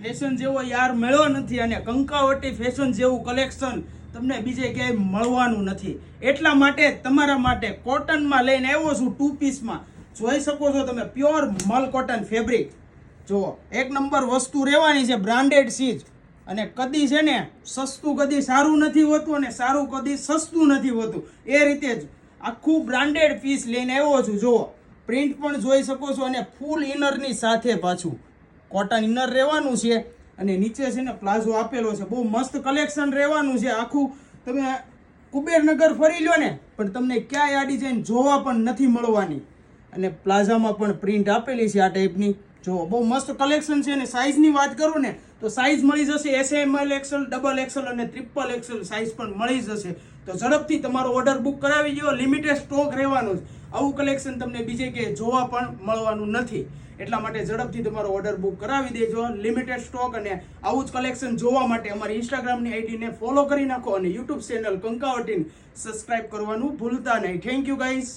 Fashion જેવો યાર મળ્યો નથી અને કંકાવટી ફેશન જેવું કલેક્શન તમને બીજે ક્યાંય મળવાનું નથી. એટલા માટે તમારા માટે કોટનમાં લઈને આવ્યો છું 2 પીસમાં. જોઈ શકો છો તમે પ્યોર મલ કોટન ફેબ્રિક. જુઓ એક નંબર વસ્તુ રહેવાની છે, બ્રાન્ડેડ ચીજ. અને કદી છે ને સસ્તું કદી સારું નથી હોતું અને સારું કદી સસ્તું નથી હોતું. એ રીતે જ આખું બ્રાન્ડેડ પીસ લઈને આવ્યો છું. જુઓ પ્રિન્ટ પણ જોઈ શકો છો અને ફૂલ ઇનરની સાથે પાછું કોટન ઇનર રહેવાનું છે અને નીચે છે ને પ્લાઝો આપેલો છે. બહુ મસ્ત કલેક્શન રહેવાનું છે. આખું તમે કુબેરનગર ફરી લો ને પણ તમને ક્યાંય આ ડિઝાઇન જોવા પણ નથી મળવાની. અને પ્લાઝામાં પણ પ્રિન્ટ આપેલી છે આ ટાઈપની. જો બહુ મસ્ત કલેક્શન છે. અને સાઇઝની વાત કરું ને તો સાઇઝ મળી જશે SML XL, XXL અને XXL સાઇઝ પણ મળી જશે. તો ઝડપથી તમારો ઓર્ડર બુક કરાવી દો. લિમિટેડ સ્ટોક રહેવાનો છે. આવું કલેક્શન તમને બીજે ક્યાંય જોવા પણ મળવાનું નથી. એટલા માટે ઝડપથી તમારો ઓર્ડર બુક કરાવી દેજો. લિમિટેડ સ્ટોક અને આવું જ કલેક્શન જોવા માટે અમારી ઇન્સ્ટાગ્રામની આઈડીને ફોલો કરી નાખો અને યુટ્યુબ ચેનલ કંકાવટીને સબસ્ક્રાઇબ કરવાનું ભૂલતા નહીં. Thank you guys.